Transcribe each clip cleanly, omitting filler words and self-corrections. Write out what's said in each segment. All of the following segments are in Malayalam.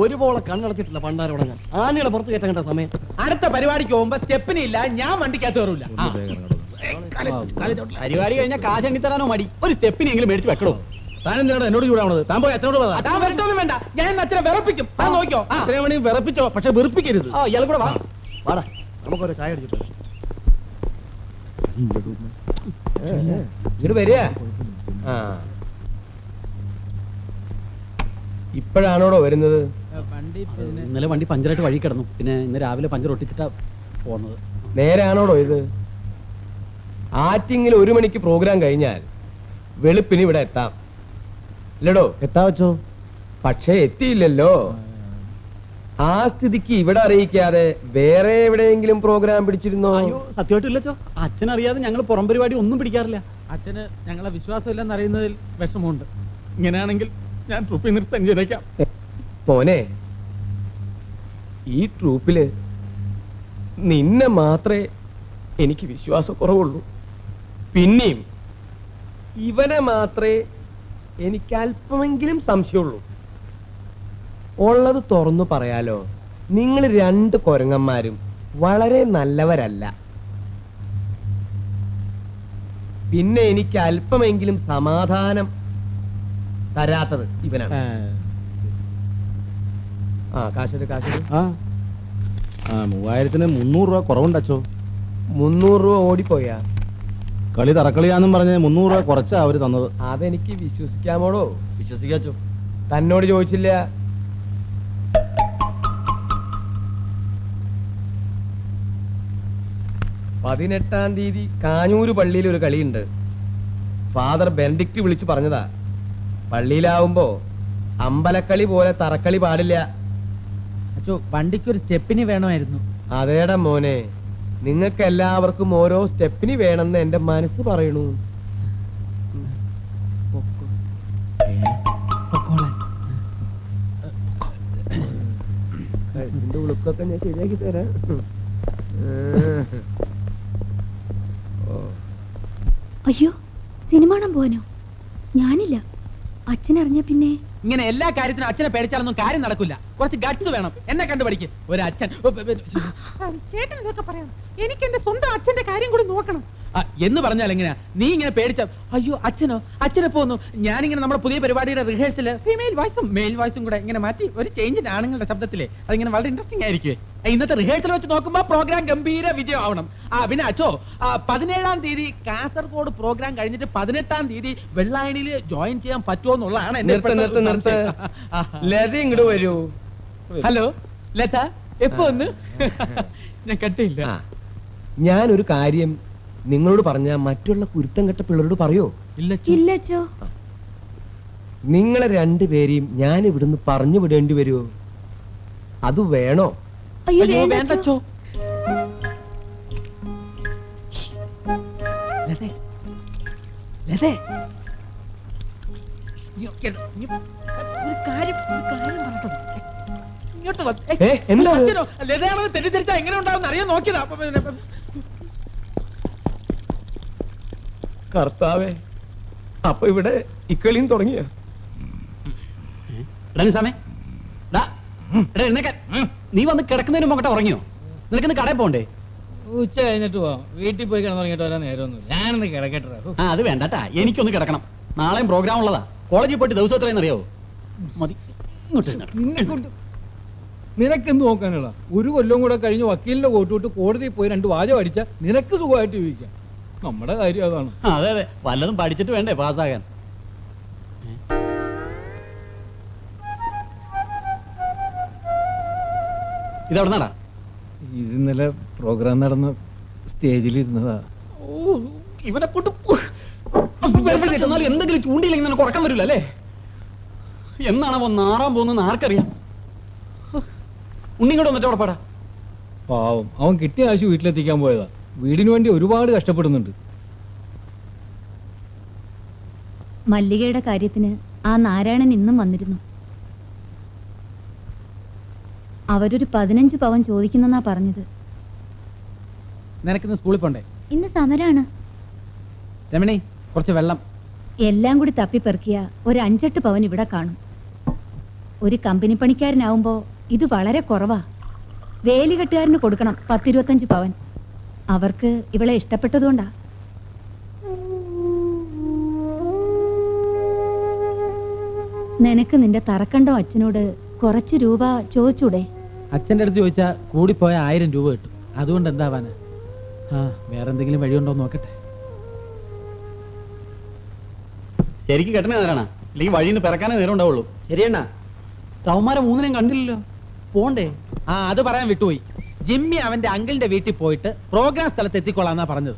ഒരുപോലെ കണ്ണടച്ചിട്ടില്ല പണ്ടാരോടങ്ങാൻ. ആനയുടെ പുറത്ത് കയറ്റേണ്ട സമയം. അടുത്ത പരിപാടിക്ക് പോകുമ്പോ സ്റ്റെപ്പിന് ഇല്ല, ഞാൻ വണ്ടിക്കകത്ത് കയറൂല. പരിപാടി കഴിഞ്ഞാൽ കാശ് തരാനോ മടി, ഒരു സ്റ്റെപ്പിനെങ്കിലും മേടിച്ച് വെക്കണോ? താൻ എന്തിനാണ് എന്നോട് ചൂടാവണത്? താൻ പോയി അച്ഛനോട് അതാ വരട്ടൊന്നും വേണ്ട, ഞാൻ അച്ഛനെ വിറപ്പിക്കും. താൻ നോക്കിയോ? അത്രയും വേണമെങ്കിൽ വിറപ്പിച്ചോ, പക്ഷെ വെറുപ്പിക്കരുത്. ഇയാൾ കൂടെ വാ. വാടാ, നമുക്കൊരു ചായ അടിച്ചിട്ട് ഇങ്ങോട്ട് വരിക. ഇപ്പോഴാണോടോ വരുന്നത്? ഇന്നലെ വണ്ടി പഞ്ചറായിട്ട് വഴി കിടന്നു, പിന്നെ ഇന്ന് രാവിലെ പഞ്ചർ ഒട്ടിച്ചിട്ടാ പോന്നത്. നേരാണോടോ ഇത്? ആറ്റിങ്ങിൽ 1 മണിക്ക് പ്രോഗ്രാം കഴിഞ്ഞാൽ വെളുപ്പിന് ഇവിടെ എത്താം അല്ലടോ? എത്താ വെച്ചോ? പക്ഷേ എത്തിയില്ലല്ലോ. ആ സ്ഥിതിക്ക് ഇവിടെ അറിയിക്കാതെ വേറെ എവിടെയെങ്കിലും പ്രോഗ്രാം പിടിച്ചിരുന്നോ? അയ്യോ, സത്യമായിട്ടില്ലച്ചോ. അച്ഛനറിയാതെ ഞങ്ങൾ പുറം പരിപാടി ഒന്നും പിടിക്കാറില്ല. അച്ഛന് ഞങ്ങളെ വിശ്വാസമില്ലെന്ന് അറിയുന്നതിൽ വിഷമമുണ്ട്. ഇങ്ങനെയാണെങ്കിൽ ഞാൻ ട്രൂപ്പിൽ നിർത്താൻ ചെയ്തേക്കാം. മോനെ, ഈ ട്രൂപ്പില് നിന്നെ മാത്രമേ എനിക്ക് വിശ്വാസക്കുറവുള്ളൂ. പിന്നെയും ഇവനെ മാത്രമേ എനിക്ക് അല്പമെങ്കിലും സംശയമുള്ളൂ. ഉള്ളത് തുറന്നു പറയാലോ, നിങ്ങൾ 2 കൊരങ്ങന്മാരും വളരെ നല്ലവരല്ല. പിന്നെ എനിക്ക് അല്പമെങ്കിലും സമാധാനം തരാത്തത് ഇവനാണ്. കാശ് 3000-ന് 300 രൂപ കുറവുണ്ടച്ചോ. 300 രൂപ ഓടിപ്പോയാ? കളി തറക്കളിയാന്നും പറഞ്ഞ് 300 രൂപ കുറച്ചാ അവര് തന്നത്. അതെനിക്ക് വിശ്വസിക്കാമോടോ? വിശ്വസിക്കാച്ചോ. തന്നോട് ചോദിച്ചില്ല. പതിനെട്ടാം തീയതി കാഞ്ഞൂര് പള്ളിയിൽ ഒരു കളിയുണ്ട്. ഫാദർ ബെനഡിക്റ്റ് വിളിച്ചു പറഞ്ഞതാ. പള്ളിയിലാവുമ്പോ അമ്പലക്കളി പോലെ തറക്കളി പാടില്ല. അച്ഛോ, വണ്ടിക്കൊരു സ്റ്റെപ്പിന് വേണമായിരുന്നു. അതേടാ മോനെ, നിങ്ങൾക്ക് എല്ലാവർക്കും ഓരോ സ്റ്റെപ്പിന് വേണമെന്ന് എന്റെ മനസ്സ് പറയണു. ഇതിന്റെ ഉളുക്കൊക്കെ ഞാൻ ശരിയാക്കി തരാം. അയ്യോ, സിനിമ കാണാൻ പോവാനോ? ഞാനില്ല. അച്ഛനറിഞ്ഞ പിന്നെ ഇങ്ങനെ എല്ലാ കാര്യത്തിനും അച്ഛനെ പേടിച്ചാലൊന്നും കാര്യം നടക്കില്ല. കുറച്ച് ഗട്സ് വേണം. എന്നെ കണ്ടുപഠിക്ക്. ഒരു അച്ഛൻ ചേട്ടൻ ഇതൊക്കെ പറയാം. എനിക്ക് എന്റെ സ്വന്തം അച്ഛന്റെ കാര്യം കൂടി നോക്കണം എന്ന് പറഞ്ഞാൽ എങ്ങനെയാ? നീ ഇങ്ങനെ പേടിച്ച അയ്യോ അച്ഛനോ, അച്ഛനെ പോന്നു. ഞാനിങ്ങനെ നമ്മുടെ പുതിയ പരിപാടിയുടെ റിഹേഴ്സല് ഫീമെയിൽ വോയിസും മെയിൽ വോയിസും കൂടെ ഇങ്ങനെ മാറ്റി ഒരു ചേഞ്ചിന്റെ ആണുങ്ങളുടെ ശബ്ദത്തിലെ അതിങ്ങനെ വളരെ ഇൻട്രസ്റ്റിംഗ് ആയിരിക്കും. ഇന്നത്തെ റിഹേഴ്സൽ വെച്ച് നോക്കുമ്പോ പ്രോഗ്രാം ഗംഭീര വിജയം ആവണം. പിന്നെ അച്ഛോ, 17-ാം തീയതി കാസർഗോഡ് പ്രോഗ്രാം കഴിഞ്ഞിട്ട് 18-ാം തീയതി വെള്ളായണിയിൽ ജോയിൻ ചെയ്യാൻ പറ്റുമോ എന്നുള്ളതാണ് എന്റെ. ലത ഇങ്ങോട്ട് വരൂ. ഹലോ ലത, എപ്പോ ഒന്ന്? ഞാൻ കട്ടിയില്ല. ഞാനൊരു കാര്യം നിങ്ങളോട് പറഞ്ഞ മറ്റുള്ള കുരുത്തം കെട്ട പിള്ളേരോട് പറയോ? ഇല്ലച്ചോ. നിങ്ങളെ 2 പേരെയും ഞാൻ ഇവിടുന്ന് പറഞ്ഞു വിടേണ്ടി വരുമോ? അത് വേണോ? അയ്യോ വേണ്ടച്ചോ. ലതയാണെന്ന് തെറ്റിദ്ധരിച്ചാ എങ്ങനെ ഉണ്ടാവും അറിയാൻ നോക്കിയതാ. കർത്താവേ, അപ്പൊ ഇവിടെ ഇക്കളിയും തുടങ്ങിയ? നീ വന്ന് കിടക്കുന്നതിന് മുമ്പ് ഉറങ്ങിയോ? നിനക്കിന്ന് കടയിൽ പോണ്ടേ? ഉച്ച കഴിഞ്ഞിട്ട് പോവാം. വീട്ടിൽ പോയി കിടന്നുറങ്ങിയിട്ട് വരാൻ നേരമൊന്നുമില്ല. ഞാനൊന്ന് കിടക്കട്ടെ. അത് വേണ്ടാ, എനിക്കൊന്ന് കിടക്കണം. നാളെയും പ്രോഗ്രാം ഉള്ളതാ. കോളേജിൽ പോയിട്ട് ദിവസം എത്രയെന്ന് അറിയാവോ? മതി. നിനക്കെന്ത് നോക്കാനുള്ള? 1 കൊല്ലം കൂടെ കഴിഞ്ഞ് വക്കീലിന്റെ കോട്ടുവിട്ട് കോടതിയിൽ പോയി 2 വാചകം അടിച്ച നിനക്ക് സുഖമായിട്ട് ജീവിക്കാം. നമ്മുടെ കാര്യം അതാണ്. അതെ അതെ, വല്ലതും പഠിച്ചിട്ട് വേണ്ടേ പാസ്സാകാൻ. ഇതെവിടെ നടാ? ഇന്നലെ പ്രോഗ്രാം നടന്ന സ്റ്റേജിലിരുന്നതാ. ഇവനെ കൊണ്ട് എന്തെങ്കിലും ചൂണ്ടിയില്ലെങ്കിൽ നിനക്ക് ഉറക്കം വരില്ല അല്ലേ? എന്നാണോ നാറാൻ പോകുന്നത് ആർക്കറിയാം. ഉണ്ണിങ്ങോട്ട് വന്നിട്ട് ഉറപ്പാടാ. പാവം, അവൻ കിട്ടിയ കാശ് വീട്ടിലെത്തിക്കാൻ പോയതാ. വീടിനു വേണ്ടി ഒരുപാട് കഷ്ടപ്പെടുന്നുണ്ട്. മല്ലികയുടെ കാര്യത്തിന് ആ നാരായണൻ ഇന്നും വന്നിരുന്നു. അവരൊരു 15 പവൻ ചോദിക്കുന്നെന്നാ പറഞ്ഞത്. നിനക്കിന്ന് സ്കൂളിൽ പോണ്ടേ? ഇന്ന് സമരാണ്. രമണി, കുറച്ച് വെള്ളം. എല്ലാം കൂടി തപ്പിപ്പെറുക്കിയ ഒരു 5-8 പവൻ ഇവിടെ കാണും. ഒരു കമ്പനി പണിക്കാരനാവുമ്പോ ഇത് വളരെ കുറവാ. വേലികെട്ടുകാരന് കൊടുക്കണം 10-25 പവൻ. അവർക്ക് ഇവളെ ഇഷ്ടപ്പെട്ടതുകൊണ്ടാ. നിനക്ക് നിന്റെ തറക്കണ്ടോ അച്ഛനോട് കുറച്ച് രൂപ ചോദിച്ചൂടെ? അച്ഛന്റെ അടുത്ത് ചോദിച്ചാ കൂടിപ്പോയ 1000 രൂപ കിട്ടും. അതുകൊണ്ട് എന്താവാന്? ആ, വേറെന്തെങ്കിലും വഴിയുണ്ടോ നോക്കട്ടെ. ശരിക്കും കെട്ടണേ നേരാണ്, അല്ലെങ്കിൽ വഴിന്ന് പിറക്കാനേ നേരം ഉണ്ടാവുള്ളൂ. ശരിയണ്ണ. തവന്മാരെ മൂന്നിനെയും കണ്ടില്ലല്ലോ, പോണ്ടേ? ആ, അത് പറയാൻ വിട്ടുപോയി. ജിമ്മി അവന്റെ അങ്കിളിന്റെ വീട്ടിൽ പോയിട്ട് പ്രോഗ്രാം സ്ഥലത്ത് എത്തിക്കൊള്ളാന്നാ പറഞ്ഞത്.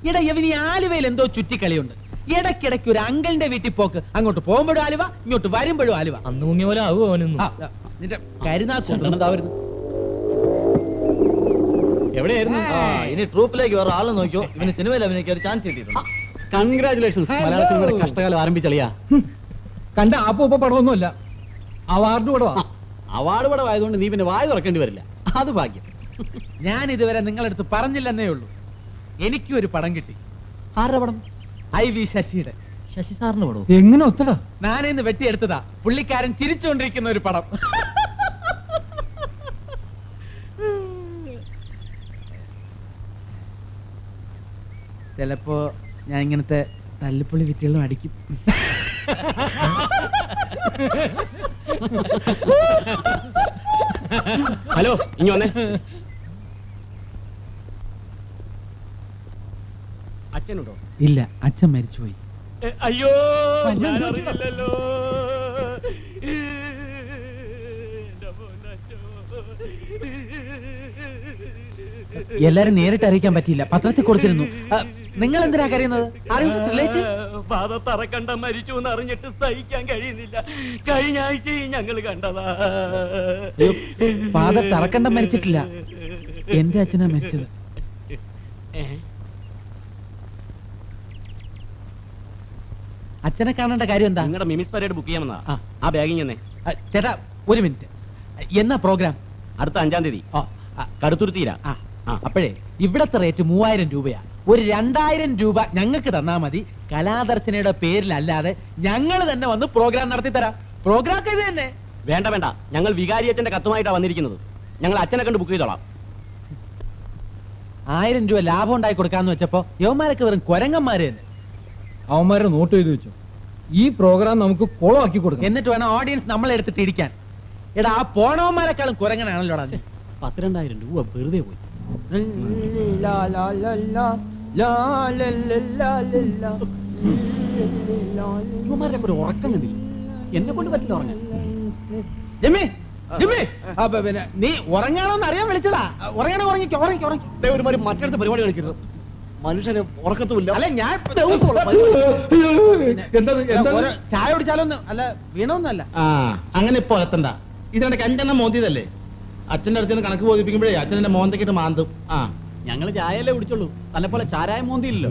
ഇട ഇവന് ഈ ആലുവയിൽ എന്തോ ചുറ്റിക്കളിയുണ്ട്. ഇടയ്ക്കിടയ്ക്ക് ഒരു അങ്കിളിന്റെ വീട്ടിൽ പോക്ക്. അങ്ങോട്ട് പോകുമ്പോഴും ആലുവ, ഇങ്ങോട്ട് വരുമ്പോഴും ആലുവ. അന്ന് മുങ്ങിയ പോലെ ആവുമോ അവനൊന്നും? ആ, നിന്റെ കരുനാക്ക് എവിടെയായിരുന്നു? ഇനി ട്രൂപ്പിലേക്ക് വേറെ ആളെ നോക്കിയോ, ഇവന് സിനിമയിൽ അഭിനയിക്കാൻ ഒരു ചാൻസ് കിട്ടിയിട്ടുണ്ട്. കൺഗ്രാചുലേഷൻസ്, മലയാള സിനിമയുടെ കഷ്ടകാലം ആരംഭിച്ചളിയാ. കണ്ട ആപ്പ പടമൊന്നുമല്ല, അവാർഡ് പടവാ. അവാർഡ് പടമായതുകൊണ്ട് നീ പിന്നെ വായ തുറക്കേണ്ടി വരില്ല, അത് ഭാഗ്യം. ഞാൻ ഇതുവരെ നിങ്ങളടുത്ത് പറഞ്ഞില്ലെന്നേ ഉള്ളൂ. എനിക്കും ഒരു പടം കിട്ടി. ആരുടെ പടം? IV ശശിയുടെ. ശശി സാറിന് പടവും. എങ്ങനെ ഒത്തടാ? ഞാനിന്ന് വെട്ടിയെടുത്തതാ. പുള്ളിക്കാരൻ ചിരിച്ചുകൊണ്ടിരിക്കുന്ന ഒരു പടം. ചിലപ്പോ ഞാൻ ഇങ്ങനത്തെ തല്ലിപ്പുള്ളി വിറ്റുകളും അടിക്കും. ഹലോ, ഇനി വന്നേ. അച്ഛനുണ്ടോ? ഇല്ല, അച്ഛൻ മരിച്ചുപോയി. അയ്യോ, ഞാനറിയില്ലല്ലോ. എല്ലാരും നേരിട്ട് അറിയിക്കാൻ പറ്റിയില്ല, പത്രത്തിൽ കൊടുത്തിരുന്നു. നിങ്ങൾ എന്തിനാ കരയുന്നത്? തറക്കണ്ട മരിച്ചു എന്ന് അറിഞ്ഞിട്ട് സഹിക്കാൻ കഴിയുന്നില്ല. കഴിഞ്ഞ ആഴ്ചയും ഞങ്ങൾ കണ്ടതാ. ഫാദർ തറക്കണ്ടം മരിച്ചിട്ടില്ല, എന്റെ അച്ഛനാ മരിച്ചത്. അച്ഛനെ കാണേണ്ട കാര്യം എന്താ? നിങ്ങളുടെ മിമിസ് പരേഡ് ബുക്ക് ചെയ്യാമെന്നാ. ആ. ആ ബാഗിങ് തന്നെ. ചേട്ടാ ഒരു മിനിറ്റ്. എന്നാ പ്രോഗ്രാം? അടുത്ത 5-ാം തീയതി കടുത്തുരുത്തീരാ. അപ്പോഴേ ഇവിടത്തെ റേറ്റ് 3000 രൂപയാ. ഒരു 2000 രൂപ ഞങ്ങൾക്ക് തന്നാ മതി. കലാദർശനയുടെ പേരിലല്ലാതെ ഞങ്ങൾ തന്നെ വന്ന് പ്രോഗ്രാം നടത്തി തരാം. പ്രോഗ്രാം ഒക്കെ ഇത് തന്നെ. വേണ്ട വേണ്ട, ഞങ്ങൾ വികാരി അച്ഛന്റെ കത്തുമായിട്ടാ വന്നിരിക്കുന്നത്. ഞങ്ങൾ അച്ഛനെ കണ്ട് ബുക്ക് ചെയ്തോളാം. 1000 രൂപ ലാഭം ഉണ്ടാക്കി കൊടുക്കാന്ന് വെച്ചപ്പോ യവന്മാരൊക്കെ വെറും കൊരങ്ങന്മാര് തന്നെ. അവന്മാരെ നോട്ട് ചെയ്ത് വെച്ചു. ഈ പ്രോഗ്രാം നമുക്ക് കോളമാക്കി കൊടുക്കാം. എന്നിട്ട് വേണം ഓഡിയൻസ് നമ്മളെ എടുത്തിട്ട് ഇരിക്കാൻ. എടാ, ആ പോണവന്മാരെക്കാളും കുരങ്ങനാണല്ലോടാ നീ. 10,000-2000 രൂപ വെറുതെ പോയി. ഇവന്മാരുടെ ഒരു ഉറക്കം കണ്ടില്ല, എന്നെ കൊണ്ട് പറ്റില്ല ഉറങ്ങാൻ. ജിമ്മി, ജിമ്മി, പിന്നെ നീ ഉറങ്ങാണോന്ന് അറിയാൻ വിളിച്ചതാ. ഉറങ്ങണോ? ഉറങ്ങിക്കോ, ഉറങ്ങിക്കോ, ഉറങ്ങി. ഒരുമാതിരി മറ്റടുത്ത പരിപാടി കളിക്കരുത്. മനുഷ്യന് ഉറക്കത്തുമില്ല. അല്ല, ഞാൻ ഓരോ ചായ കുടിച്ചാലൊന്നും അല്ല, വീണൊന്നല്ല. ആ, അങ്ങനെ ഇപ്പൊ എത്തണ്ട. ഇതിനിടയ്ക്ക് 5 എണ്ണം മോന്തിയതല്ലേ. അച്ഛന്റെ അടുത്ത് കണക്ക് ബോധിപ്പിക്കുമ്പോഴേ അച്ഛനെ മോന്തക്കിട്ട് മാന്തും. ആ, ഞങ്ങള് ചായയല്ലേ കുടിച്ചുള്ളൂ, തന്നെ പോലെ ചാരായ മോന്തിയില്ലല്ലോ.